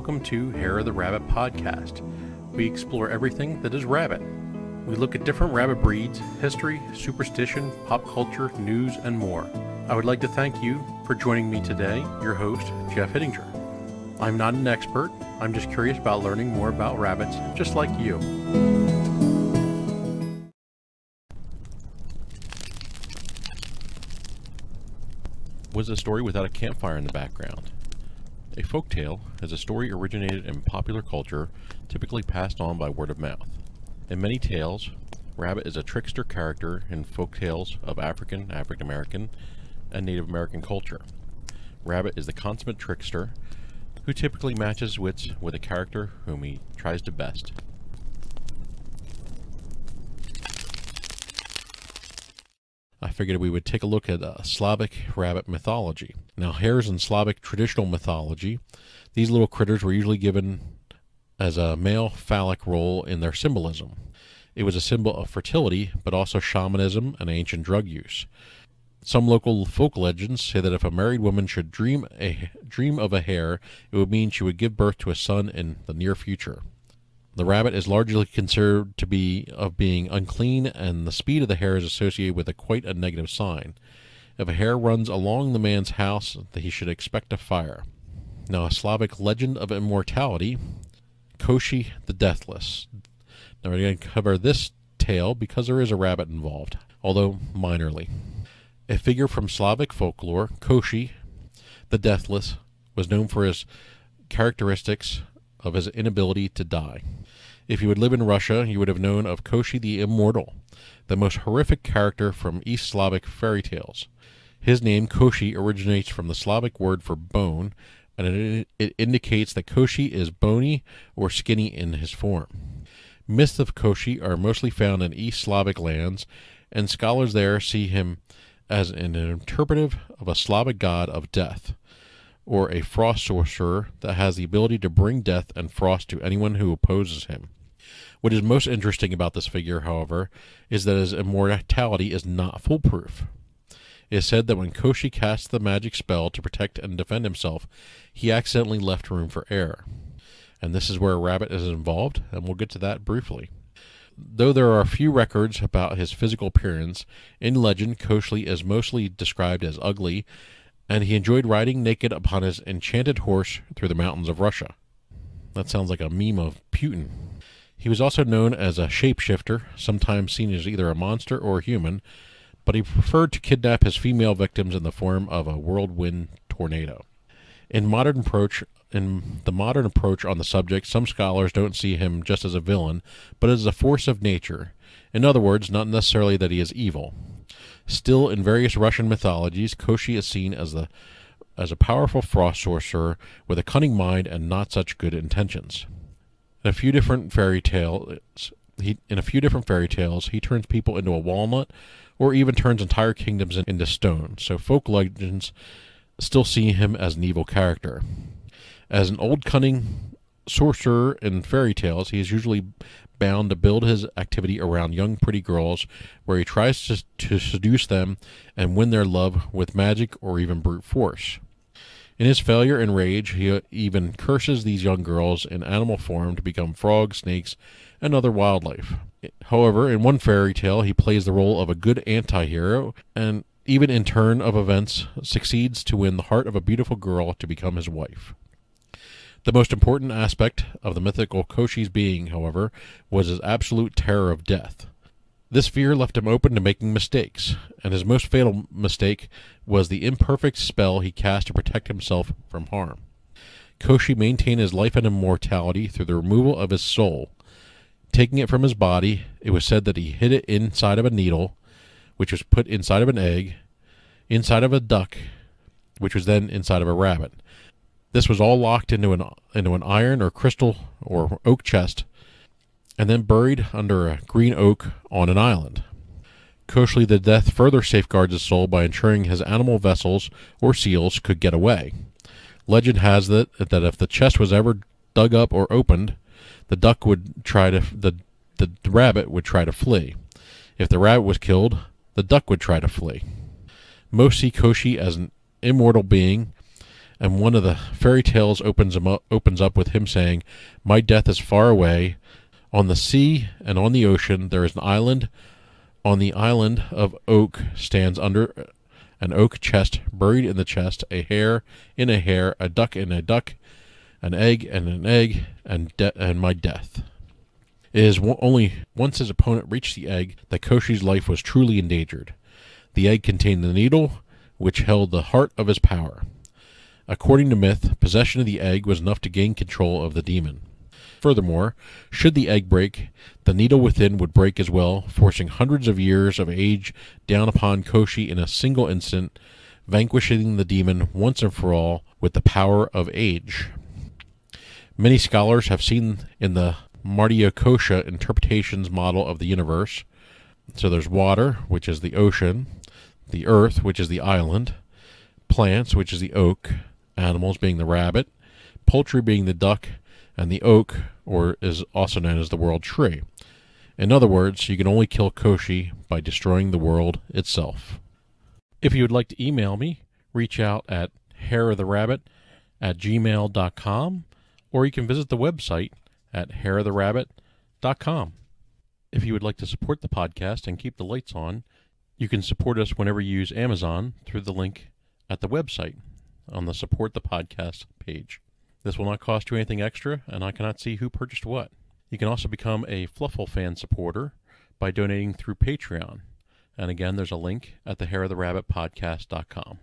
welcome to Hare the Rabbit podcast. We explore everything that is rabbit. We look at different rabbit breeds, history, superstition, pop culture, news, and more. I would like to thank you for joining me today, your host, Jeff Hittinger. I'm not an expert, I'm just curious about learning more about rabbits, just like you. Was a story without a campfire in the background? A folktale is a story originated in popular culture, typically passed on by word of mouth. In many tales, Rabbit is a trickster character in folktales of African, African American, and Native American culture. Rabbit is the consummate trickster who typically matches wits with a character whom he tries to best. I figured we would take a look at Slavic rabbit mythology. Now, hares in Slavic traditional mythology, these little critters were usually given as a male phallic role in their symbolism. It was a symbol of fertility, but also shamanism and ancient drug use. Some local folk legends say that if a married woman should dream of a hare, it would mean she would give birth to a son in the near future. The rabbit is largely considered to be being unclean, and the speed of the hare is associated with quite a negative sign. If a hare runs along the man's house, he should expect a fire. Now, a Slavic legend of immortality, Koschei the Deathless. Now, we're going to cover this tale because there is a rabbit involved, although minorly. A figure from Slavic folklore, Koschei the Deathless was known for his characteristics of his inability to die. If you would live in Russia, you would have known of Koschei the Immortal, the most horrific character from East Slavic fairy tales. His name, Koschei, originates from the Slavic word for bone, and it indicates that Koschei is bony or skinny in his form. Myths of Koschei are mostly found in East Slavic lands, and scholars there see him as an interpretive of a Slavic god of death, or a frost sorcerer that has the ability to bring death and frost to anyone who opposes him. What is most interesting about this figure, however, is that his immortality is not foolproof. It is said that when Koschei cast the magic spell to protect and defend himself, he accidentally left room for error. And this is where a rabbit is involved, and we'll get to that briefly. Though there are a few records about his physical appearance, in legend Koschei is mostly described as ugly, and he enjoyed riding naked upon his enchanted horse through the mountains of Russia. That sounds like a meme of Putin. He was also known as a shapeshifter, sometimes seen as either a monster or a human, but he preferred to kidnap his female victims in the form of a whirlwind tornado. In the modern approach on the subject, some scholars don't see him just as a villain, but as a force of nature. In other words, not necessarily that he is evil. Still, in various Russian mythologies, Koschei is seen as a powerful frost sorcerer with a cunning mind and not such good intentions. In a few different fairy tales, he turns people into a walnut, or even turns entire kingdoms into stone. So folk legends still see him as an evil character. As an old cunning sorcerer in fairy tales, he is usually bound to build his activity around young pretty girls, where he tries to seduce them and win their love with magic or even brute force. In his failure and rage, he even curses these young girls in animal form to become frogs, snakes, and other wildlife. However, in one fairy tale, he plays the role of a good anti-hero, and even in turn of events, succeeds to win the heart of a beautiful girl to become his wife. The most important aspect of the mythical Koschei's being, however, was his absolute terror of death. This fear left him open to making mistakes, and his most fatal mistake was the imperfect spell he cast to protect himself from harm. Koschei maintained his life and immortality through the removal of his soul. Taking it from his body, it was said that he hid it inside of a needle, which was put inside of an egg, inside of a duck, which was then inside of a rabbit. This was all locked into an iron or crystal or oak chest, and then buried under a green oak on an island. Koschei the Death further safeguards his soul by ensuring his animal vessels or seals could get away. Legend has it that if the chest was ever dug up or opened, the rabbit would try to flee. If the rabbit was killed, the duck would try to flee. Most see Koschei as an immortal being, And one of the fairy tales opens up with him saying, "My death is far away. On the sea and on the ocean there is an island. On the island of oak stands under an oak chest, buried in the chest, a hare in a hare, a duck in a duck, an egg, and my death." It is only once his opponent reached the egg that Koschei's life was truly endangered. The egg contained the needle, which held the heart of his power. According to myth, possession of the egg was enough to gain control of the demon. Furthermore, should the egg break, the needle within would break as well, forcing hundreds of years of age down upon Koschei in a single instant, vanquishing the demon once and for all with the power of age. Many scholars have seen in the Koschei interpretations model of the universe. So there's water, which is the ocean, the earth, which is the island, plants, which is the oak, animals being the rabbit, poultry being the duck, and the oak, or is also known as the world tree. In other words, you can only kill Koschei by destroying the world itself. If you would like to email me, reach out at hareoftherabbit@gmail.com, or you can visit the website at hareoftherabbit.com. If you would like to support the podcast and keep the lights on, you can support us whenever you use Amazon through the link at the website on the Support the Podcast page. This will not cost you anything extra, and I cannot see who purchased what. You can also become a Fluffle fan supporter by donating through Patreon. And again, there's a link at the hareoftherabbitpodcast.com.